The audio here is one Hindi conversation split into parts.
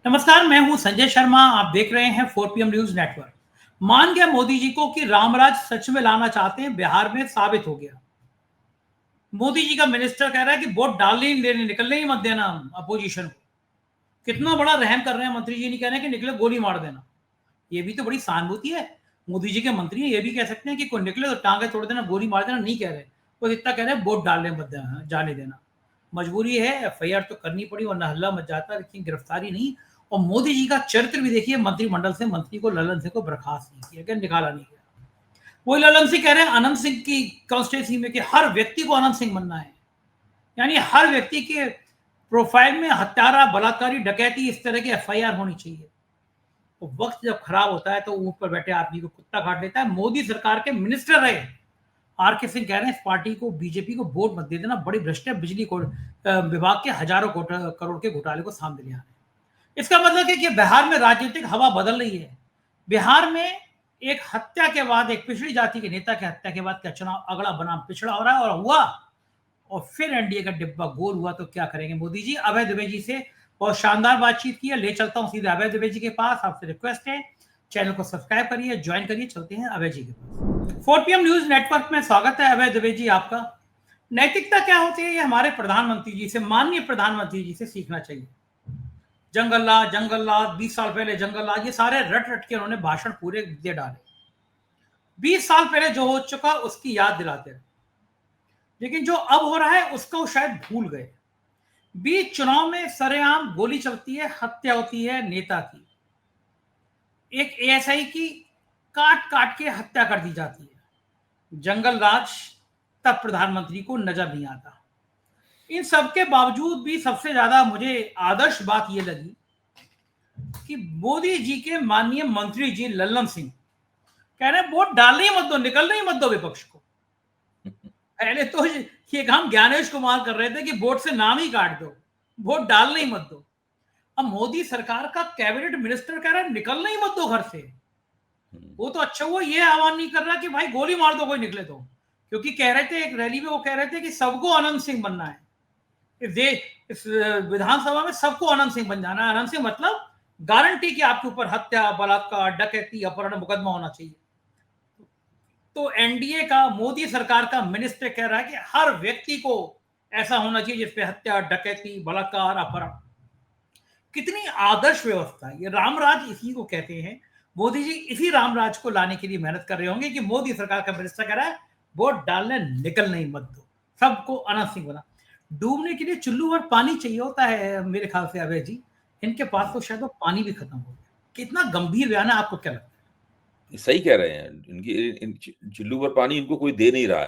नमस्कार, मैं हूं संजय शर्मा। आप देख रहे हैं 4 PM न्यूज नेटवर्क। मान गया मोदी जी को कि रामराज सच में लाना चाहते हैं, बिहार में साबित हो गया। मोदी जी का मिनिस्टर कह रहा है कि वोट डालने ही देने, निकलने ही मत देना अपोजिशन को। कितना बड़ा रहम कर रहे हैं। मंत्री जी नहीं कह रहे हैं कि निकले गोली मार देना। ये भी तो बड़ी सहानुभूति है। मोदी जी के मंत्री ये भी कह सकते हैं कि कोई निकले तो टांगे तोड़ देना, गोली मार देना, नहीं कह रहे। वो इतना कह रहे हैं वोट डालने मत देना, जाने देना। मजबूरी है, एफआईआर तो करनी पड़ी वरना हल्ला मच जाता, लेकिन गिरफ्तारी नहीं। और मोदी जी का चरित्र भी देखिए, मंत्रिमंडल से मंत्री को, ललन सिंह को बर्खास्त नहीं किया गया, निकाला नहीं गया। वही ललन सिंह कह रहे हैं अनंत सिंह की कॉन्स्टिट्यूंसी में कि हर व्यक्ति को अनंत सिंह बनना है। यानी हर व्यक्ति के प्रोफाइल में हत्यारा, बलात्कारी, डकैती, इस तरह की एफआईआर होनी चाहिए। तो वक्त जब खराब होता है तो ऊंट पर बैठे आदमी को कुत्ता काट लेता है। मोदी सरकार के मिनिस्टर रहे आर के सिंह कह रहे हैं इस पार्टी को, बीजेपी को वोट मत दे देना, बड़ी भ्रष्ट है। बिजली को विभाग के हजारों करोड़ के घोटाले को सामने ले आ रहे हैं। इसका मतलब है कि बिहार में राजनीतिक हवा बदल रही है। बिहार में एक हत्या के बाद, एक पिछड़ी जाति के नेता की हत्या के बाद क्या चुनाव अगला बनाम पिछड़ा हो रहा है, और हुआ। और फिर एनडीए का डिब्बा गोल हुआ तो क्या करेंगे मोदी जी। अभय दुबे जी से बहुत शानदार बातचीत की है, ले चलता हूं सीधे अभय दुबे जी के पास। आपसे रिक्वेस्ट है, चैनल को सब्सक्राइब करिए, ज्वाइन करिए। चलते हैं अभय जी के पास। 4 PM न्यूज नेटवर्क में स्वागत है अभय दुबे जी आपका। नैतिकता क्या होती है, ये हमारे प्रधानमंत्री जी से, माननीय प्रधानमंत्री जी से सीखना चाहिए। जंगल राज 20 साल पहले, जंगल राज, ये सारे रट रट के उन्होंने भाषण पूरे दे डाले। 20 साल पहले जो हो चुका उसकी याद दिलाते रहे, लेकिन जो अब हो रहा है उसका वो शायद भूल गए। बीच चुनाव में सरेआम गोली चलती है, हत्या होती है नेता की, एक एएसआई की काट काट के हत्या कर दी जाती है। जंगल राज तब प्रधानमंत्री को नजर नहीं आता। इन सबके बावजूद भी सबसे ज्यादा मुझे आदर्श बात यह लगी कि मोदी जी के माननीय मंत्री जी लल्लन सिंह कह रहे हैं वोट डालने ही मत दो, निकलने ही मत दो विपक्ष को। पहले तो ये काम ज्ञानेश कुमार कर रहे थे कि वोट से नाम ही काट दो, वोट डालने ही मत दो। अब मोदी सरकार का कैबिनेट मिनिस्टर कह रहा है निकलना ही मत दो घर से। वो तो अच्छा हुआ ये आह्वान नहीं कर रहा कि भाई गोली मार दो कोई निकले तो, क्योंकि कह रहे थे एक रैली में, वो कह रहे थे कि सबको अनंत सिंह बनना है। इस विधानसभा में सबको अनंत सिंह बन जाना है। अनंत सिंह मतलब गारंटी कि आपके ऊपर हत्या, बलात्कार, डकैती, अपहरण मुकदमा होना चाहिए। तो एनडीए का, मोदी सरकार का मिनिस्टर कह रहा है कि हर व्यक्ति को ऐसा होना चाहिए जिसपे हत्या, डकैती, बलात्कार, अपहरण। कितनी आदर्श व्यवस्था है ये। रामराज इसी को कहते हैं। मोदी जी इसी रामराज को लाने के लिए मेहनत कर रहे होंगे कि मोदी सरकार का मिनिस्टर कह रहा है वोट डालने निकल नहीं मत दो, सबको अनंत सिंह बना। डूबने के लिए चुल्लू भर पानी चाहिए होता है मेरे ख्याल से अभय जी। इनके पास तो शायद वो पानी भी खत्म हो गया। कितना गंभीर बयान है, आपको क्या लगता सही कह रहे हैं। इनकी चुल्लू पर पानी इनको कोई दे नहीं रहा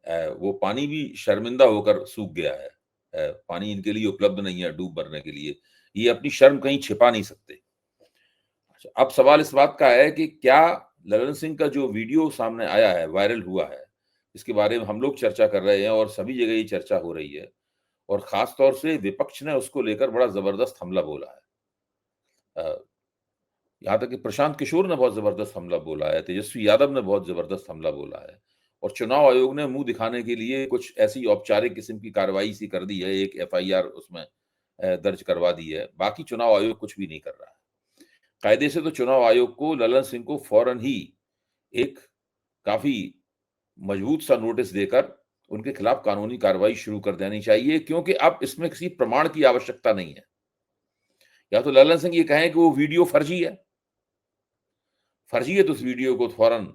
है। वो पानी भी शर्मिंदा होकर सूख गया है। पानी इनके लिए उपलब्ध नहीं है डूब मरने के लिए। ये अपनी शर्म कहीं छिपा नहीं सकते। अच्छा, अब सवाल इस बात का है कि क्या ललन सिंह का जो वीडियो सामने आया है, वायरल हुआ है, इसके बारे में हम लोग चर्चा कर रहे हैं और सभी जगह ये चर्चा हो रही है, और खास तौर से विपक्ष ने उसको लेकर बड़ा जबरदस्त हमला बोला है। यहाँ तक कि प्रशांत किशोर ने बहुत जबरदस्त हमला बोला है, तेजस्वी यादव ने बहुत जबरदस्त हमला बोला है, और चुनाव आयोग ने मुंह दिखाने के लिए कुछ ऐसी औपचारिक किस्म की कार्रवाई सी कर दी है, एक एफआईआर उसमें दर्ज करवा दी है। बाकी चुनाव आयोग कुछ भी नहीं कर रहा है। कायदे से तो चुनाव आयोग को ललन सिंह को फौरन ही एक काफी मजबूत सा नोटिस देकर उनके खिलाफ कानूनी कार्रवाई शुरू कर देनी चाहिए, क्योंकि अब इसमें किसी प्रमाण की आवश्यकता नहीं है। या तो ललन सिंह ये कहें कि वो वीडियो फर्जी है, फर्जी है तो उस वीडियो को फौरन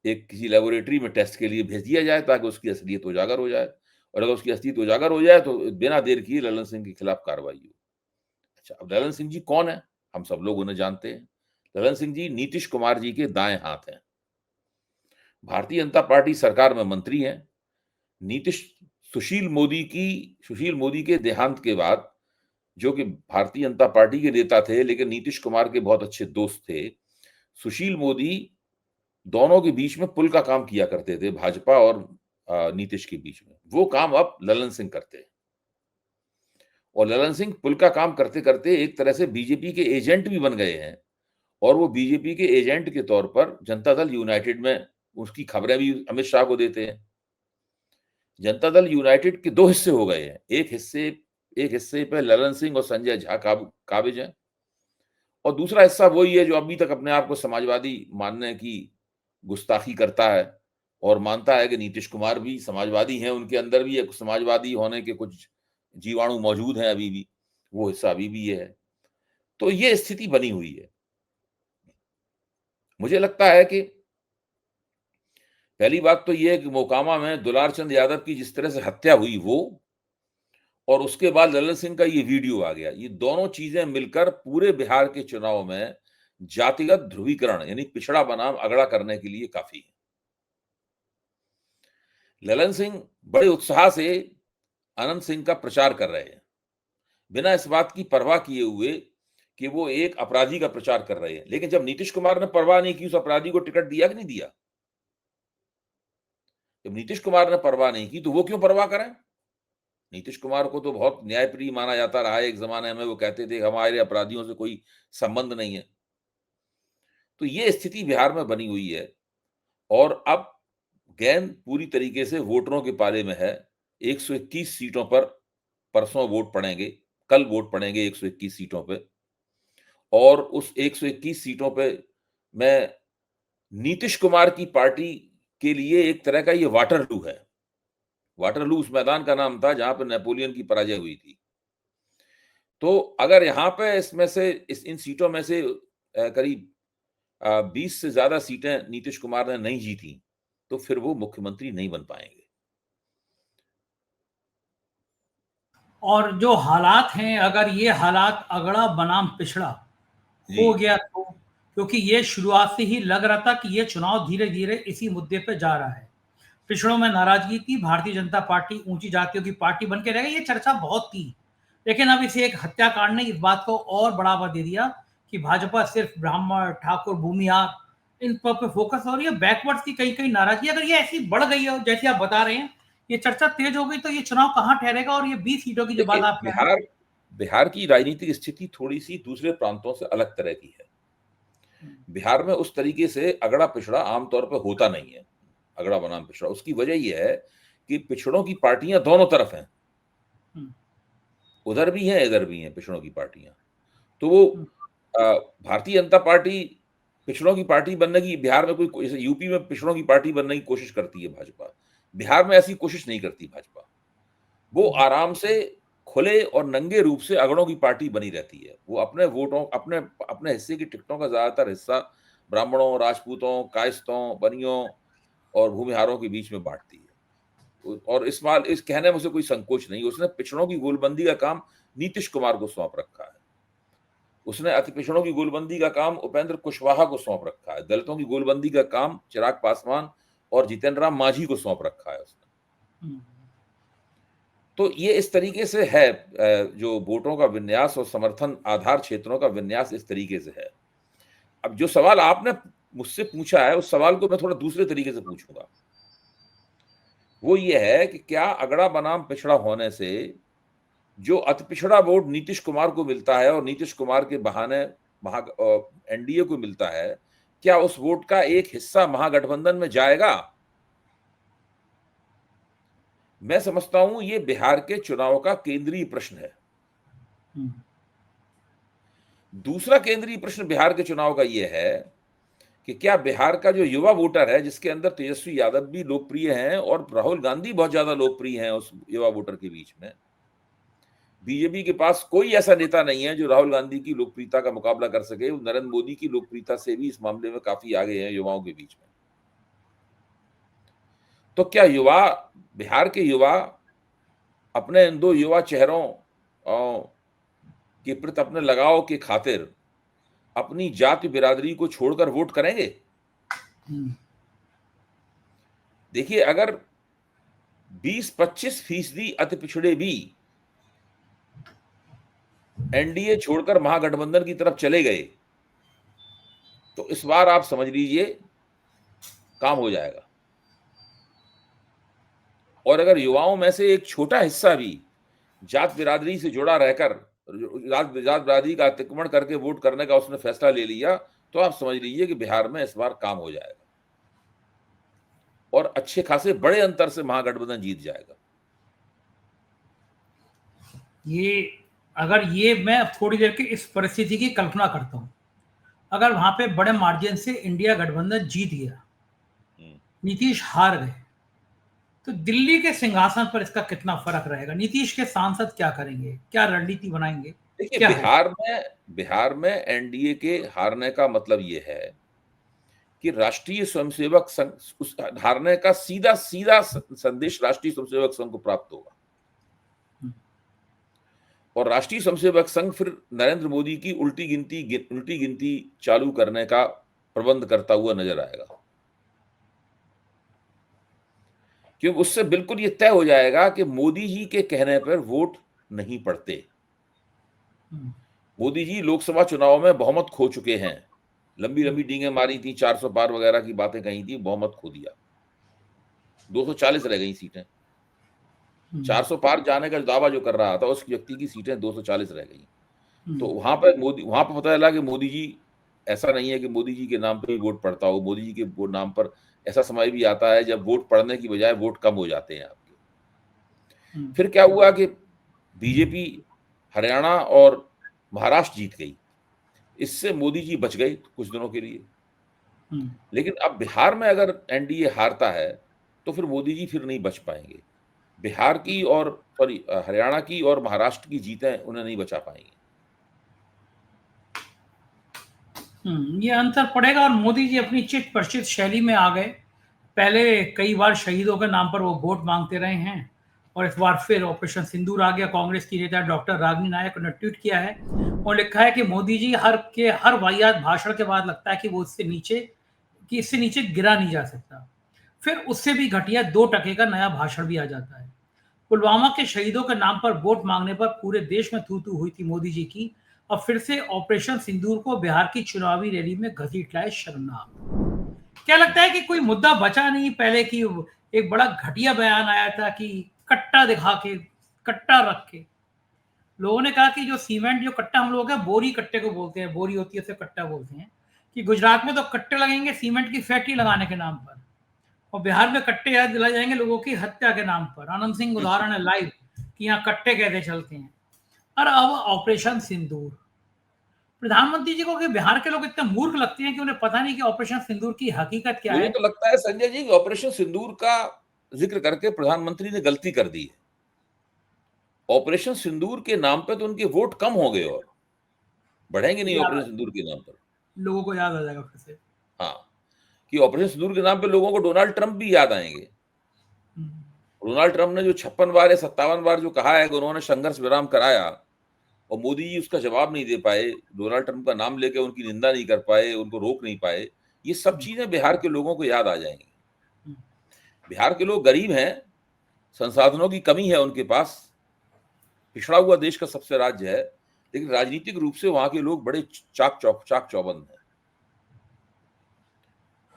एक किसी लेबोरेटरी में टेस्ट के लिए भेज दिया जाए ताकि उसकी असलियत उजागर हो जाए, और अगर उसकी असलियत उजागर हो जाए तो बिना देर किए ललन सिंह के खिलाफ कार्रवाई हो। अच्छा, अब ललन सिंह जी कौन है? हम सब लोग उन्हें जानते हैं। ललन सिंह जी नीतीश कुमार जी के दाएं हाथ हैं। भारतीय जनता पार्टी सरकार में मंत्री हैं। नीतीश सुशील मोदी के देहांत के बाद, जो कि भारतीय जनता पार्टी के नेता थे लेकिन नीतीश कुमार के बहुत अच्छे दोस्त थे, सुशील मोदी दोनों के बीच में पुल का काम किया करते थे, भाजपा और नीतीश के बीच में। वो काम अब ललन सिंह करते हैं, और ललन सिंह पुल का काम करते करते एक तरह से बीजेपी के एजेंट भी बन गए हैं, और वो बीजेपी के एजेंट के तौर पर जनता दल यूनाइटेड में उसकी खबरें भी अमित शाह को देते हैं। जनता दल यूनाइटेड के दो हिस्से हो गए हैं। एक हिस्से पे ललन सिंह और संजय झा काबिज हैं, और दूसरा हिस्सा वही है जो अभी तक अपने आप को समाजवादी मानने की गुस्ताखी करता है और मानता है कि नीतीश कुमार भी समाजवादी हैं, उनके अंदर भी एक समाजवादी होने के कुछ जीवाणु मौजूद हैं अभी भी, वो हिस्सा अभी भी है। तो ये स्थिति बनी हुई है। मुझे लगता है कि पहली बात तो ये है कि मोकामा में दुलार चंद यादव की जिस तरह से हत्या हुई वो, और उसके बाद ललन सिंह का ये वीडियो आ गया, ये दोनों चीजें मिलकर पूरे बिहार के चुनाव में जातिगत ध्रुवीकरण यानी पिछड़ा बनाम अगड़ा करने के लिए काफी है। ललन सिंह बड़े उत्साह से अनंत सिंह का प्रचार कर रहे हैं, बिना इस बात की परवाह किए हुए कि वो एक अपराधी का प्रचार कर रहे हैं। लेकिन जब नीतीश कुमार ने परवाह नहीं की, उस अपराधी को टिकट दिया कि नहीं दिया? जब नीतीश कुमार ने परवाह नहीं की तो वो क्यों परवाह करें? नीतीश कुमार को तो बहुत न्यायप्रिय माना जाता रहा है एक जमाने में, वो कहते थे हमारे अपराधियों से कोई संबंध नहीं है। तो ये स्थिति बिहार में बनी हुई है और अब गेंद पूरी तरीके से वोटरों के पाले में है। 121 सीटों पर परसों वोट पड़ेंगे, कल वोट पड़ेंगे 121 सीटों पे, और उस 121 सीटों पे मैं नीतीश कुमार की पार्टी के लिए एक तरह का ये वाटरलू है। वाटरलू उस मैदान का नाम था जहां पर नेपोलियन की पराजय हुई थी। तो अगर यहाँ पे इसमें से इन सीटों में से करीब 20 से ज्यादा सीटें नीतीश कुमार ने नहीं जीती तो फिर वो मुख्यमंत्री नहीं बन पाएंगे। और जो हालात हैं, अगर ये हालात अगड़ा बनाम पिछड़ा हो गया तो, क्योंकि ये शुरुआत से ही लग रहा था कि ये चुनाव धीरे धीरे इसी मुद्दे पे जा रहा है। पिछड़ों में नाराजगी थी, भारतीय जनता पार्टी ऊंची जातियों की पार्टी बन के रह गई, ये चर्चा बहुत थी। लेकिन अब इसे एक हत्याकांड ने इस बात को और बढ़ावा दे दिया कि भाजपा सिर्फ ब्राह्मण, ठाकुर, भूमिहार इन पर पे फोकस हो रही है। बैकवर्ड्स की कई कई नाराजगी अगर ये ऐसी बढ़ गई हो जैसे आप बता रहे हैं, ये चर्चा तेज हो गई, तो ये चुनाव कहाँ ठहरेगा? और ये 20 सीटों की जो बात देखिए, आप कह रहे हैं, बिहार की राजनीतिक स्थिति थोड़ी सी दूसरे प्रांतों से अलग तरह की है। बिहार में उस तरीके से अगड़ा पिछड़ा आमतौर पर होता नहीं है, अगड़ा बनाम पिछड़ा। उसकी वजह यह है कि पिछड़ों की पार्टियां दोनों तरफ हैं, उधर भी हैं इधर भी हैं पिछड़ों की पार्टियां। तो वो भारतीय जनता पार्टी पिछड़ों की पार्टी बनने की, बिहार में कोई, जैसे यूपी में पिछड़ों की पार्टी बनने की कोशिश करती है भाजपा, बिहार में ऐसी कोशिश नहीं करती भाजपा। वो आराम से खुले और नंगे रूप से अगड़ों की पार्टी बनी रहती है। वो अपने वोटों, अपने अपने हिस्से की टिकटों का ज्यादातर हिस्सा ब्राह्मणों, राजपूतों, कायस्थों, बनियों और भूमिहारों के बीच में बांटती है। और इस कहने में उसे कोई संकोच नहीं, उसने पिछड़ों की गोलबंदी का काम नीतीश कुमार को सौंप रखा है। उसने अति पिछड़ों की गोलबंदी का काम उपेंद्र कुशवाहा को सौंप रखा है। दलितों की गोलबंदी का काम चिराग पासवान और जितेंद्र राम मांझी को सौंप रखा है उसने। तो ये इस तरीके से है, जो वोटों का विन्यास और समर्थन आधार क्षेत्रों का विन्यास इस तरीके से है। अब जो सवाल आपने मुझसे पूछा है उस सवाल को मैं थोड़ा दूसरे तरीके से पूछूंगा। वो ये है कि क्या अगड़ा बनाम पिछड़ा होने से जो अति पिछड़ा वोट नीतीश कुमार को मिलता है और नीतीश कुमार के बहाने एनडीए को मिलता है, क्या उस वोट का एक हिस्सा महागठबंधन में जाएगा? मैं समझता हूं ये बिहार के चुनाव का केंद्रीय प्रश्न है। दूसरा केंद्रीय प्रश्न बिहार के चुनाव का यह है कि क्या बिहार का जो युवा वोटर है, जिसके अंदर तेजस्वी यादव भी लोकप्रिय हैं और राहुल गांधी बहुत ज्यादा लोकप्रिय हैं उस युवा वोटर के बीच में, बीजेपी के पास कोई ऐसा नेता नहीं है जो राहुल गांधी की लोकप्रियता का मुकाबला कर सके। वो नरेंद्र मोदी की लोकप्रियता से भी इस मामले में काफी आगे हैं युवाओं के बीच में। तो क्या युवा, बिहार के युवा अपने इन दो युवा चेहरों के प्रति अपने लगाव के खातिर अपनी जाति बिरादरी को छोड़कर वोट करेंगे? देखिए, अगर 20-25% अति पिछड़े भी एनडीए छोड़कर महागठबंधन की तरफ चले गए तो इस बार आप समझ लीजिए काम हो जाएगा। और अगर युवाओं में से एक छोटा हिस्सा भी जात बिरादरी से जुड़ा रहकर जात बिरादरी का अतिक्रमण करके वोट करने का उसने फैसला ले लिया तो आप समझ लीजिए कि बिहार में इस बार काम हो जाएगा और अच्छे खासे बड़े अंतर से महागठबंधन जीत जाएगा। ये अगर ये मैं अब थोड़ी देर की इस परिस्थिति की कल्पना करता हूँ, अगर वहां पे बड़े मार्जिन से इंडिया गठबंधन जीत गया, नीतीश हार गए, तो दिल्ली के सिंहासन पर इसका कितना फर्क रहेगा? नीतीश के सांसद क्या करेंगे? क्या रणनीति बनाएंगे? देखिए, क्या होगा? बिहार में एनडीए के हारने का मतलब ये है कि राष्ट्रीय स्वयंसेवक संघ, उस हारने का सीधा सीधा संदेश राष्ट्रीय स्वयंसेवक संघ को प्राप्त होगा, और राष्ट्रीय स्वयंसेवक संघ फिर नरेंद्र मोदी की उल्टी गिनती चालू करने का प्रबंध करता हुआ नजर आएगा, क्योंकि उससे बिल्कुल ये तय हो जाएगा कि मोदी जी के कहने पर वोट नहीं पड़ते। मोदी जी लोकसभा चुनाव में बहुमत खो चुके हैं, लंबी लंबी डींगे मारी थी, 400 पार वगैरह की बातें कही थी, बहुमत खो दिया, 240 रह गई सीटें। 400 पार जाने का दावा जो कर रहा था उस व्यक्ति की सीटें 240 रह गई। तो वहां पर पता चला कि मोदी जी, ऐसा नहीं है कि मोदी जी के नाम पर ही वोट पड़ता हो, मोदी जी के वोट नाम पर ऐसा समय भी आता है जब वोट पड़ने की बजाय वोट कम हो जाते हैं आपके। फिर क्या हुआ कि बीजेपी हरियाणा और महाराष्ट्र जीत गई, इससे मोदी जी बच गए कुछ दिनों के लिए। लेकिन अब बिहार में अगर एनडीए हारता है तो फिर मोदी जी फिर नहीं बच पाएंगे। बिहार की और हरियाणा की और महाराष्ट्र की जीतें उन्हें नहीं बचा पाएंगी। ये अंतर पड़ेगा, और मोदी जी अपनी चित परिचित शैली में आ गए। पहले कई बार शहीदों के नाम पर वो वोट मांगते रहे हैं, और इस बार फिर ऑपरेशन सिंदूर आ गया। कांग्रेस की नेता डॉक्टर रागिनी नायक ने ट्वीट किया है और लिखा है कि मोदी जी हर वाहियात भाषण के बाद लगता है कि वो इससे नीचे गिरा नहीं जा सकता। फिर उससे भी घटिया 2% का नया भाषण भी आ जाता है। पुलवामा के शहीदों के नाम पर वोट मांगने पर पूरे देश में थू थू हुई थी मोदी जी की, और फिर से ऑपरेशन सिंदूर को बिहार की चुनावी रैली में घसीट लाए शर्मनाक। क्या लगता है कि कोई मुद्दा बचा नहीं? पहले की एक बड़ा घटिया बयान आया था कि कट्टा दिखा के, कट्टा रख के, लोगों ने कहा कि जो सीमेंट, जो कट्टा हम लोग है बोरी कट्टे को बोलते हैं, बोरी होती है उसे कट्टा बोलते हैं, कि गुजरात में तो कट्टे लगेंगे सीमेंट की फैक्ट्री लगाने के नाम पर, और बिहार में कट्टे याद दिलाए जाएंगे लोगों की हत्या के नाम पर। आनंद सिंह उदाहरण है लाइव कि यहाँ कट्टे कैसे चलते हैं। और अब ऑपरेशन सिंदूर, प्रधानमंत्री जी को कि बिहार के लोग इतने मूर्ख लगते हैं कि उन्हें पता नहीं कि ऑपरेशन सिंदूर की हकीकत क्या मुझे है। तो लगता है संजय जी कि ऑपरेशन सिंदूर का जिक्र करके प्रधानमंत्री ने गलती कर दी है। ऑपरेशन सिंदूर के नाम पे तो उनके वोट कम हो गए और बढ़ेंगे नहीं ऑपरेशन सिंदूर के नाम पर। लोगों को याद आ जाएगा फिर से। हाँ, कि ऑपरेशन सिंदूर के नाम पे लोगों को डोनाल्ड ट्रंप भी याद आएंगे। डोनाल्ड ट्रंप ने जो 56 बार या 57 बार जो कहा है कि उन्होंने संघर्ष विराम कराया, और मोदी जी उसका जवाब नहीं दे पाए, डोनाल्ड ट्रंप का नाम लेकर उनकी निंदा नहीं कर पाए, उनको रोक नहीं पाए, ये सब चीजें बिहार के लोगों को याद आ जाएंगी। बिहार के लोग गरीब हैं, संसाधनों की कमी है उनके पास, पिछड़ा हुआ देश का सबसे राज्य है, लेकिन राजनीतिक रूप से वहां के लोग बड़े चाक चौबंद हैं।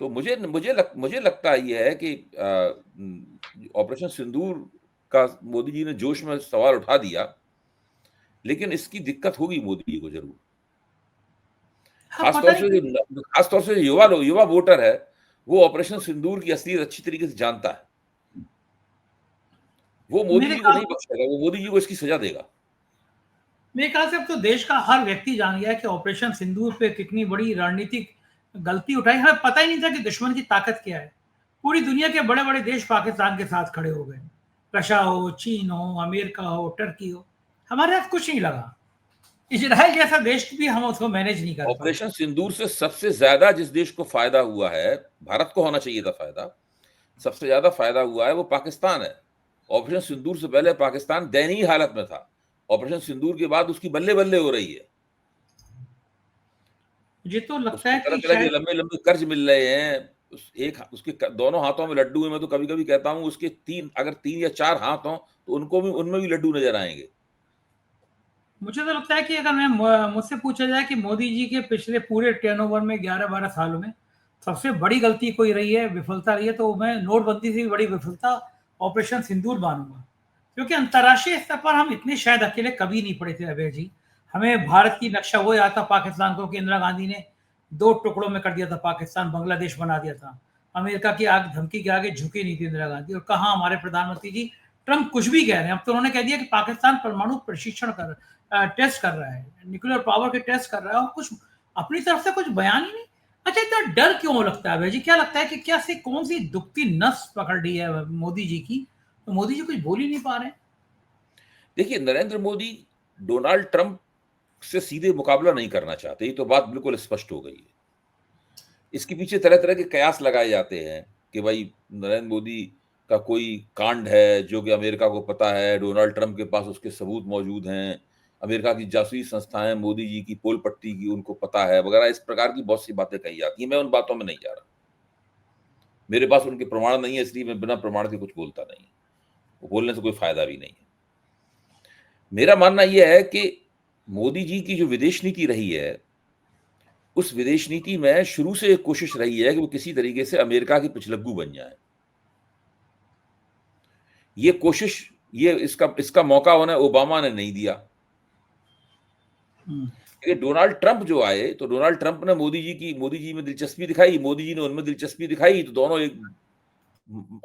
तो मुझे लगता ये है कि ऑपरेशन सिंदूर का मोदी जी ने जोश में सवाल उठा दिया, लेकिन इसकी दिक्कत होगी मोदी जी को जरूर। खासतौर से जो युवा वोटर है, वो ऑपरेशन सिंदूर की असलियत अच्छी तरीके से जानता है। वो मोदी जी को नहीं बख्शेगा, वो मोदी जी को इसकी सजा देगा। मेरे ख्याल से अब तो देश का हर व्यक्ति जान गया है कि ऑपरेशन सिंदूर पे कितनी बड़ी रणनीतिक गलती उठाई। हमें पता ही नहीं था कि दुश्मन की ताकत क्या है। पूरी दुनिया के बड़े बड़े देश पाकिस्तान के साथ खड़े हो गए, रशिया हो, चीन हो, अमेरिका हो, टर्की हो, हमारे हाथ कुछ नहीं लगा। इजराइल जैसा देश भी हम उसको मैनेज नहीं कर पाए। ऑपरेशन सिंदूर से सबसे ज्यादा जिस देश को फायदा हुआ है, भारत को होना चाहिए था फायदा, सबसे ज्यादा फायदा हुआ है वो पाकिस्तान है। ऑपरेशन सिंदूर से पहले पाकिस्तान दयनीय हालत में था, ऑपरेशन सिंदूर के बाद उसकी बल्ले बल्ले हो रही है। मुझे तो लगता उसको है तरह कि तरह के शायद लंबे लंबे कर्ज मिल रहे हैं, उसके दोनों हाथों में लड्डू है। मैं तो कभी कभी कहता हूं उसके अगर 3 या 4 हाथ हों तो उनमें भी लड्डू नजर आएंगे। मुझे तो लगता है कि अगर मुझसे पूछा जाए कि मोदी जी के पिछले पूरे टर्नओवर में 11-12 सालों में सबसे बड़ी गलती कोई रही है, विफलता रही है, तो मैं नोटबंदी से भी बड़ी विफलता ऑपरेशन सिंदूर मानूंगा। क्योंकि अंतर्राष्ट्रीय स्तर पर हम इतने शायद अकेले कभी नहीं पड़े थे अभय जी। हमें भारत की नक्शा वो याद था पाकिस्तान को कि इंदिरा गांधी ने 2 टुकड़ों में कर दिया था, पाकिस्तान बांग्लादेश बना दिया था। अमेरिका की आग धमकी के आगे झुकी नहीं थी इंदिरा गांधी, और कहाँ हमारे प्रधानमंत्री जी ट्रम्प कुछ भी कह रहे हैं। अब तो उन्होंने कह दिया कि पाकिस्तान परमाणु प्रशिक्षण टेस्ट कर रहा है, न्यूक्लियर पावर के टेस्ट कर रहा है, और कुछ अपनी तरफ से कुछ बयान ही नहीं। अच्छा, इतना डर क्यों लगता है भाई जी? क्या लगता है कि क्या से कौन सी दुखती नस पकड़ ली है मोदी जी की, तो मोदी जी कुछ बोल ही नहीं पा रहे हैं? देखिए, नरेंद्र मोदी डोनाल्ड ट्रंप से सीधे मुकाबला नहीं करना चाहते, ये तो बात बिल्कुल स्पष्ट हो गई है। इसके पीछे तरह तरह के कयास लगाए जाते हैं कि भाई नरेंद्र मोदी का कोई कांड है जो कि अमेरिका को पता है, डोनाल्ड ट्रंप के पास उसके सबूत मौजूद हैं, अमेरिका की जासूसी संस्थाएं मोदी जी की पोल पट्टी की उनको पता है वगैरह, इस प्रकार की बहुत सी बातें कही जाती हैं। मैं उन बातों में नहीं जा रहा, मेरे पास उनके प्रमाण नहीं है, इसलिए मैं बिना प्रमाण के कुछ बोलता नहीं, वो बोलने से कोई फायदा भी नहीं है। मेरा मानना यह है कि मोदी जी की जो विदेश नीति रही है, उस विदेश नीति में शुरू से एक कोशिश रही है कि वो किसी तरीके से अमेरिका की पिछलग्गू बन जाए। ये कोशिश, ये इसका मौका उन्हें ओबामा ने नहीं दिया। क्योंकि डोनाल्ड ट्रंप जो आए, तो डोनाल्ड ट्रंप ने मोदी जी में दिलचस्पी दिखाई, मोदी जी ने उनमें दिलचस्पी दिखाई, तो दोनों एक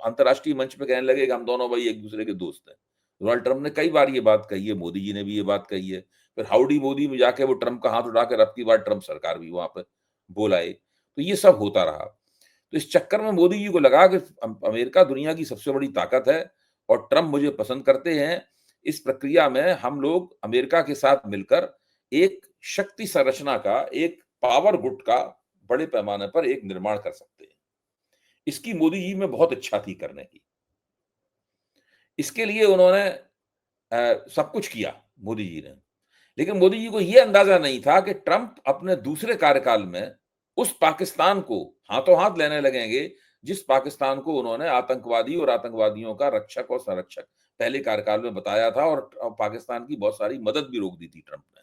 अंतर्राष्ट्रीय मंच पे कहने लगे कि हम दोनों भाई एक दूसरे के दोस्त हैं। डोनाल्ड ट्रंप ने कई बार ये बात कही है, मोदी जी ने भी ये बात कही है। फिर हाउडी मोदी में जाके वो ट्रंप का हाथ उठाकर अब की बार ट्रंप सरकार भी वहां पर बोल आए, तो ये सब होता रहा। तो इस चक्कर में मोदी जी को लगा कि अमेरिका दुनिया की सबसे बड़ी ताकत है और ट्रंप मुझे पसंद करते हैं, इस प्रक्रिया में हम लोग अमेरिका के साथ मिलकर एक शक्ति संरचना का, एक पावर गुट का बड़े पैमाने पर एक निर्माण कर सकते हैं। इसकी मोदी जी में बहुत इच्छा थी करने की। इसके लिए उन्होंने सब कुछ किया मोदी जी ने। लेकिन मोदी जी को यह अंदाजा नहीं था कि ट्रंप अपने दूसरे कार्यकाल में उस पाकिस्तान को हाथों हाथ लेने लगेंगे जिस पाकिस्तान को उन्होंने आतंकवादी और आतंकवादियों का रक्षक और संरक्षक पहले कार्यकाल में बताया था, और पाकिस्तान की बहुत सारी मदद भी रोक दी थी ट्रंप ने।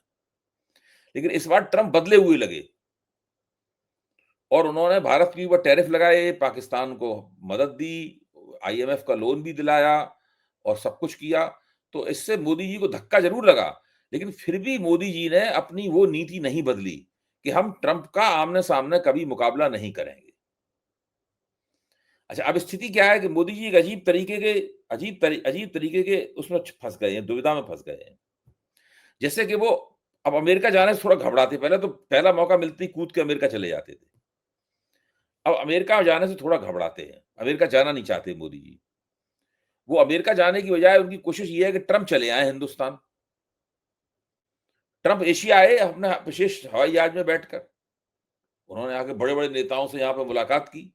लेकिन इस बार ट्रंप बदले हुए लगे और उन्होंने भारत के ऊपर टैरिफ लगाए, पाकिस्तान को मदद दी, आईएमएफ का लोन भी दिलाया और सब कुछ किया। तो इससे मोदी जी को धक्का जरूर लगा, लेकिन फिर भी मोदी जी ने अपनी वो नीति नहीं बदली कि हम ट्रंप का आमने सामने कभी मुकाबला नहीं करेंगे। अच्छा, अब स्थिति क्या है कि मोदी जी एक अजीब तरीके के उसमें फंस गए हैं, दुविधा में फंस गए हैं। जैसे कि वो अब अमेरिका जाने से थोड़ा घबराते, पहले तो पहला मौका मिलते ही कूद के अमेरिका चले जाते थे। अब अमेरिका जाने से थोड़ा घबराते हैं, अमेरिका जाना नहीं चाहते मोदी जी। वो अमेरिका जाने की बजाय उनकी कोशिश ये है कि ट्रंप चले आए हिंदुस्तान। ट्रंप एशिया आए अपने विशेष हवाई जहाज में बैठकर, उन्होंने आके बड़े-बड़े नेताओं से यहाँ पे मुलाकात की।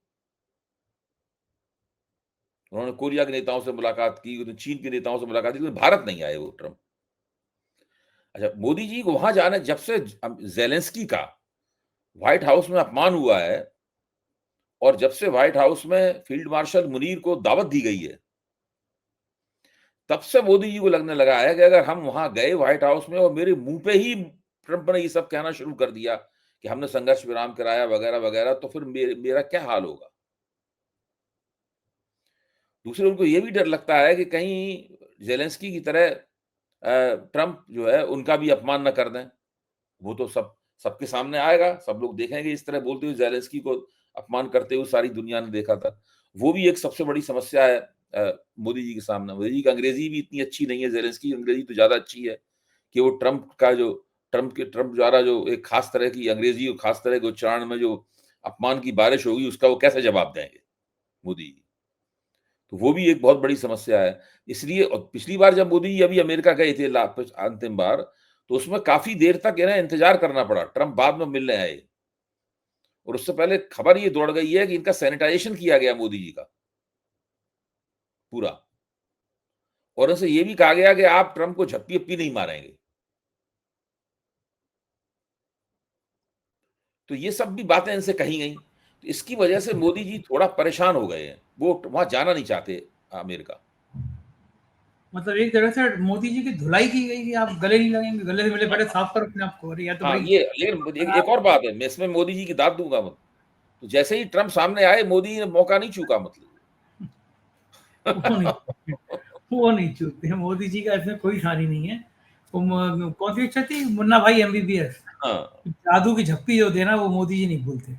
उन्होंने कोरिया के नेताओं से मुलाकात की, उन्होंने चीन के नेताओं से मुलाकात की, लेकिन भारत नहीं आए वो ट्रंप। अच्छा, मोदी जी को वहां जाने, जब से ज़ेलेंस्की का व्हाइट हाउस में अपमान हुआ है और जब से व्हाइट हाउस में फील्ड मार्शल मुनीर को दावत दी गई है, तब से मोदी जी को लगने लगा है कि अगर हम वहां गए व्हाइट हाउस में और मेरे मुंह पे ही ट्रंप ने ये सब कहना शुरू कर दिया कि हमने संघर्ष विराम कराया वगैरह वगैरह, तो फिर मेरा क्या हाल होगा। दूसरे, उनको ये भी डर लगता है कि कहीं ज़ेलेंस्की की तरह ट्रंप जो है उनका भी अपमान न कर दें। वो तो सबके सामने आएगा, सब लोग देखेंगे इस तरह बोलते हुए ज़ेलेंस्की को अपमान करते हुए, सारी दुनिया ने देखा था। वो भी एक सबसे बड़ी समस्या है मोदी जी के सामने। मोदी जी की अंग्रेजी भी इतनी अच्छी नहीं है, ज़ेलेंस्की की अंग्रेजी तो ज़्यादा अच्छी है कि वो ट्रंप द्वारा जो एक खास तरह की अंग्रेजी और खास तरह के उच्चारण में जो अपमान की बारिश होगी, उसका वो कैसे जवाब देंगे मोदी जी। तो वो भी एक बहुत बड़ी समस्या है। इसलिए पिछली बार जब मोदी जी अभी अमेरिका गए थे अंतिम बार, तो उसमें काफ़ी देर तक इन्हें इंतज़ार करना पड़ा, ट्रंप बाद में मिलने आए। और उससे पहले खबर ये दौड़ गई है कि इनका सैनिटाइजेशन किया गया मोदी जी का, पूरा। और उनसे ये भी कहा गया कि आप ट्रंप को झप्पी-वप्पी नहीं मारेंगे। तो ये सब भी बातें इनसे कही गई। तो इसकी वजह से मोदी जी थोड़ा परेशान हो गए हैं, वो वहाँ जाना नहीं चाहते अमेरिका। मतलब एक तरह से मोदी जी की धुलाई की गई कि आप गले नहीं लगेंगे, गले से मिले पहले साफ करो अपने आप को। अरे यार, तो हाँ, बड़ी ये लेकिन एक और बात है, मैं इसमें मोदी जी की दाद दूँगा मैं। तो जैसे ही ट्रंप सामने आए, मोदी जी ने मौका नहीं चूका मतलब। वो नहीं वो नहीं चूकते हैं, मोदी जी का इसमें कोई सानी नहीं है। कौन सी पिक्चर थी, मुन्ना भाई एमबीबीएस, हाँ। जादू की झप्पी जो देना वो मोदी जी नहीं भूलते।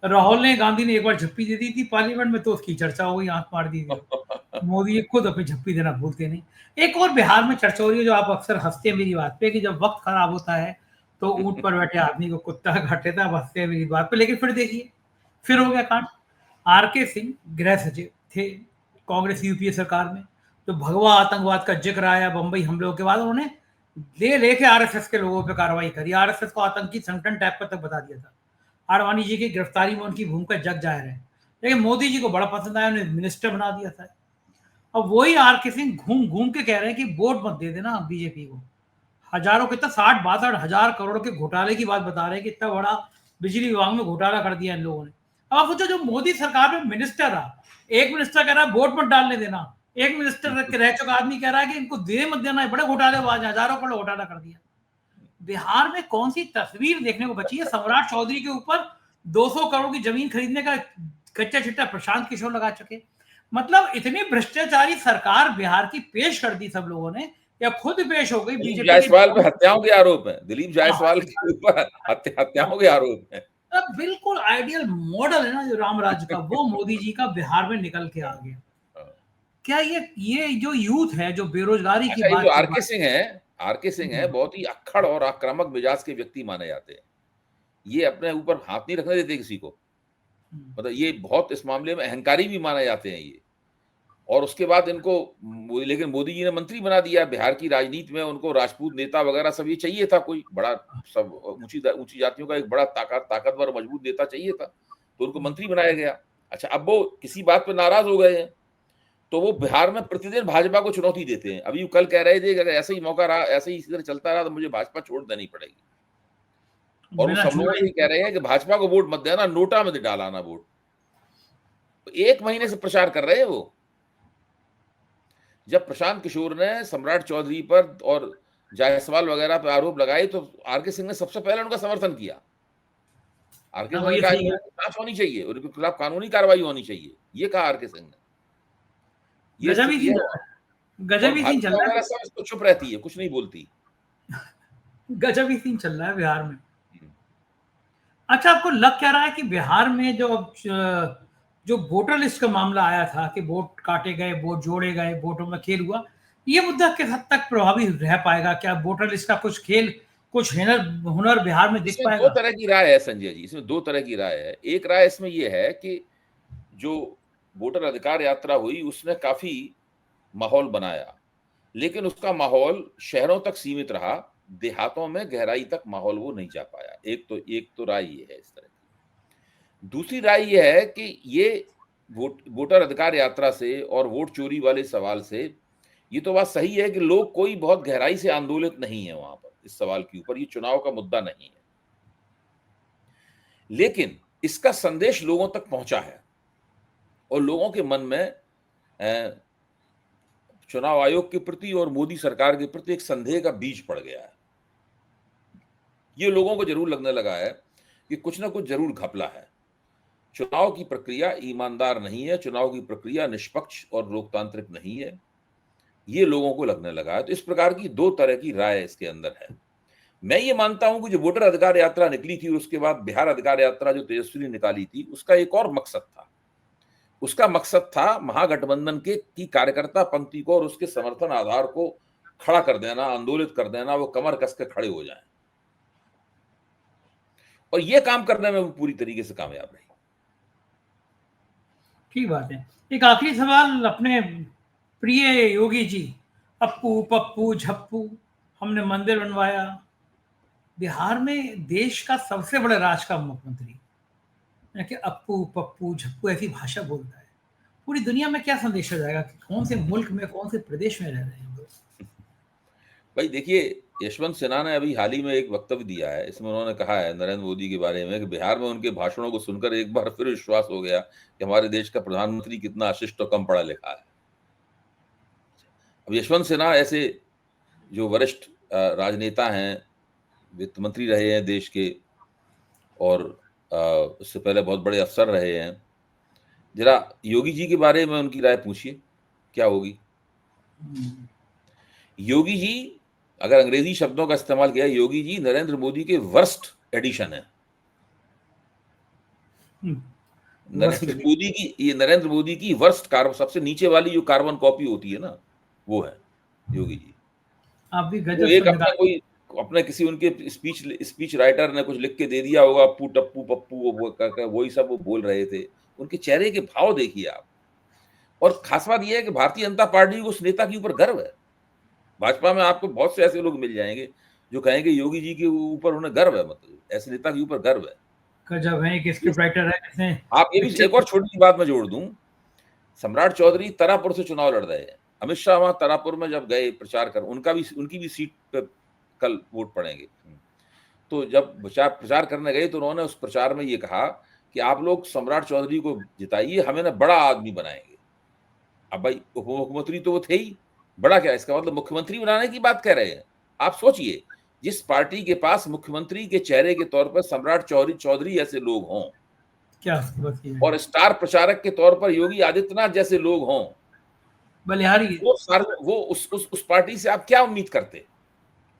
राहुल ने, गांधी ने एक बार झप्पी दे दी थी पार्लियामेंट में, तो उसकी चर्चा हो गई, आंख मार दी थी। मोदी जी खुद अपनी झप्पी देना भूलते नहीं। एक और बिहार में चर्चा हो रही है, जो आप अक्सर हंसते हैं मेरी बात पे, कि जब वक्त खराब होता है तो ऊंट पर बैठे आदमी को कुत्ता काट लेता है, हंसते हैं मेरी बात पे। लेकिन फिर देखिए, फिर हो गया कांड। आरके सिंह गृह सचिव थे कांग्रेस यूपीए सरकार में। जो भगवा आतंकवाद का जिक्र आया बंबई हमलों के बाद, उन्होंने लेके आरएसएस के लोगों पर कार्रवाई करी, आरएसएस को आतंकी संगठन टाइप पर तक बता दिया था। आडवाणी जी की गिरफ्तारी में उनकी भूमिका जग जाहिर है, लेकिन मोदी जी को बड़ा पसंद आया, उन्हें मिनिस्टर बना दिया था। अब वही आरके सिंह घूम घूम के कह रहे हैं कि वोट मत दे देना बीजेपी को। हजारों, कितना 60-62 हजार करोड़ के घोटाले की बात बता रहे हैं कि इतना बड़ा बिजली विभाग में घोटाला कर दिया इन लोगों ने। अब आप सोचो, जो मोदी सरकार में मिनिस्टर रहा, एक मिनिस्टर कह रहा है वोट मत डालने देना, एक मिनिस्टर रह चुका आदमी कह रहा है कि इनको दे मत देना, बड़े घोटालेबाज, हजारों करोड़ घोटाला कर दिया। बिहार में कौन सी तस्वीर देखने को बची है? सम्राट चौधरी के ऊपर 200 करोड़ की जमीन खरीदने का कच्चा चिट्टा प्रशांत किशोर लगा चुके। मतलब इतनी भ्रष्टाचारी सरकार बिहार की पेश कर दी सब लोगों ने, या खुद पेश हो गई दिलीप बीजेपी जायसवाल पे के। हत्याओं के आरोप हैं, दिलीप जायसवाल के ऊपर हत्याओं के आरोप हैं। बिल्कुल आइडियल मॉडल है ना जो राम राज्य का, वो मोदी जी का बिहार में निकल के आ गया। क्या ये जो यूथ है, जो बेरोजगारी की अच्छा, ये जो बात आरके सिंह है, आरके सिंह है, बहुत ही अक्खड़ और आक्रामक मिजाज के व्यक्ति माने जाते हैं। ये अपने ऊपर हाथ नहीं रखने देते किसी को, मतलब ये बहुत इस मामले में अहंकारी भी माने जाते हैं ये। और उसके बाद इनको लेकिन मोदी जी ने मंत्री बना दिया। बिहार की राजनीति में उनको राजपूत नेता वगैरह सब ये चाहिए था, कोई बड़ा सब ऊंची जातियों का एक बड़ा ताकतवर मजबूत नेता चाहिए था, तो उनको मंत्री बनाया गया। अच्छा, अब वो किसी बात पर नाराज हो गए हैं, तो वो बिहार में प्रतिदिन भाजपा को चुनौती देते हैं। अभी कल कह रहे थे कि अगर ऐसे ही मौका रहा, ऐसे ही इसी तरह चलता रहा, तो मुझे भाजपा छोड़ देनी पड़ेगी। और वो बिना सब लोग छुए। ये कह रहे हैं कि भाजपा को वोट मत देना, नोटा में डालाना वोट। तो 1 महीने से प्रचार कर रहे हैं वो। जब प्रशांत किशोर ने सम्राट चौधरी पर और जायसवाल वगैरह पर आरोप लगाए, तो आरके सिंह ने सबसे पहले उनका समर्थन किया। आरके हाँ सिंह ने भैया, कहा सही कि है। जांच होनी चाहिए, उनके खिलाफ कानूनी कार्रवाई होनी चाहिए, ये कहा आरके सिंह ने। ये गजब ही स्थिति सीन है। चल रहा है, और गजब ही सीन चल भाजपा रहा वगैरह है, सब इसको चुप रहती है, कुछ नहीं बोलती। गजब ही सीन चल रहा है बिहार में। अच्छा, आपको लग क्या रहा है कि बिहार में जो वोटर लिस्ट का मामला आया था कि वोट काटे गए, वोट जोड़े गए, वोटों में खेल हुआ, ये मुद्दा किस हद तक प्रभावी रह पाएगा? क्या वोटर लिस्ट का कुछ खेल, कुछ हुनर हुनर बिहार में दिख इसमें 2 पाएगा? तरह की राय है संजय जी, इसमें 2 तरह की राय है। एक राय इसमें ये है कि जो वोटर अधिकार यात्रा हुई, उसने काफ़ी माहौल बनाया, लेकिन उसका माहौल शहरों तक सीमित रहा, देहातों में गहराई तक माहौल वो नहीं जा पाया। एक तो राय ये है इस तरह की। दूसरी राय ये है कि ये वोटर अधिकार यात्रा से और वोट चोरी वाले सवाल से, ये तो बात सही है कि लोग कोई बहुत गहराई से आंदोलित नहीं है वहां पर इस सवाल के ऊपर, ये चुनाव का मुद्दा नहीं है। लेकिन इसका संदेश लोगों तक पहुंचा है और लोगों के मन में चुनाव आयोग के प्रति और मोदी सरकार के प्रति एक संदेह का बीज पड़ गया है। ये लोगों को जरूर लगने लगा है कि कुछ ना कुछ जरूर घपला है। चुनाव की प्रक्रिया ईमानदार नहीं है, चुनाव की प्रक्रिया निष्पक्ष और लोकतांत्रिक नहीं है, ये लोगों को लगने लगा है। तो इस प्रकार की 2 तरह की राय इसके अंदर है। मैं ये मानता हूं कि जो वोटर अधिकार यात्रा निकली थी, उसके बाद बिहार अधिकार यात्रा जो तेजस्वी ने निकाली थी, उसका एक और मकसद था। उसका मकसद था महागठबंधन की कार्यकर्ता पंक्ति को और उसके समर्थन आधार को खड़ा कर देना, आंदोलित कर देना, वो कमर कस के खड़े हो जाएं। और ये काम करने में वो पूरी तरीके से कामयाब रही। ठीक बात है। एक आखिरी सवाल अपने प्रिय योगी जी, अप्पू पप्पू झप्पू, हमने मंदिर बनवाया। बिहार में देश का सबसे बड़े राज का मुख्यमंत्री है कि अप्पू पप्पू झप्पू ऐसी भाषा बोलता है, पूरी दुनिया में क्या संदेश हो जाएगा कि कौन से मुल्क में, कौन से प्रदेश में रह रहे हैं लोग? भाई देखिए, यशवंत सिन्हा ने अभी हाल ही में एक वक्तव्य दिया है, इसमें उन्होंने कहा है नरेंद्र मोदी के बारे में कि बिहार में उनके भाषणों को सुनकर एक बार फिर विश्वास हो गया कि हमारे देश का प्रधानमंत्री कितना अशिष्ट और कम पढ़ा लिखा है। अब यशवंत सिन्हा ऐसे जो वरिष्ठ राजनेता हैं, वित्त मंत्री रहे हैं देश के, और उससे पहले बहुत बड़े अफसर रहे हैं। जरा योगी जी के बारे में उनकी राय पूछिए क्या होगी। योगी जी, अगर अंग्रेजी शब्दों का इस्तेमाल किया, योगी जी नरेंद्र मोदी के वर्स्ट एडिशन है। नरेंद्र मोदी की वर्स्ट कार्बन, सबसे नीचे वाली जो कार्बन कॉपी होती है ना, वो है योगी जी। आप भी वो गजब एक संविधान। कोई अपने किसी उनके स्पीच राइटर ने कुछ लिख के दे दिया होगा, अप्पू टप्पू पप्पू, वही सब वो बोल रहे थे। उनके चेहरे के भाव देखिए आप। और खास बात यह है कि भारतीय जनता पार्टी को उस नेता के ऊपर गर्व है। भाजपा में आपको बहुत से ऐसे लोग मिल जाएंगे जो कहेंगे योगी जी के ऊपर उन्हें गर्व है, मतलब ऐसे नेता के ऊपर गर्व है। गजब है, एक स्क्रिप्ट राइटर है जिसने आप ये भी एक और छोटी सी बात मैं जोड़ दूं, सम्राट चौधरी तरापुर से चुनाव लड़ रहे हैं। अमित शाह वहां तरापुर में जब गए प्रचार कर, उनकी भी सीट पे कल वोट पड़ेंगे। तो जब प्रचार करने गए तो उन्होंने उस प्रचार में ये कहा कि आप लोग सम्राट चौधरी को जिताइए, हमें ना बड़ा आदमी बनाएंगे। अब भाई उप मुख्यमंत्री तो वो थे ही, बड़ा क्या, इसका मतलब मुख्यमंत्री बनाने की बात कह रहे हैं। आप सोचिए, जिस पार्टी के पास मुख्यमंत्री के चेहरे के तौर पर सम्राट चौधरी ऐसे लोग हों, क्या और स्टार प्रचारक के तौर पर योगी आदित्यनाथ जैसे लोग हों, बलिहारी है। वो उस पार्टी से आप क्या उम्मीद करते?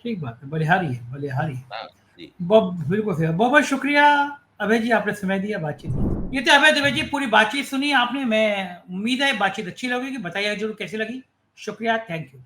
ठीक बात है, बलिहारी है, बलिहारी है। हाँ जी, बिल्कुल सही। बहुत बहुत शुक्रिया अभय जी, आपने समय दिया, बातचीत की। ये थे अभय दुबे जी, पूरी बातचीत सुनी आपने। मैं उम्मीद है बातचीत अच्छी लगेगी। बताइए जरूर कैसी लगी। शुक्रिया, थैंक यू।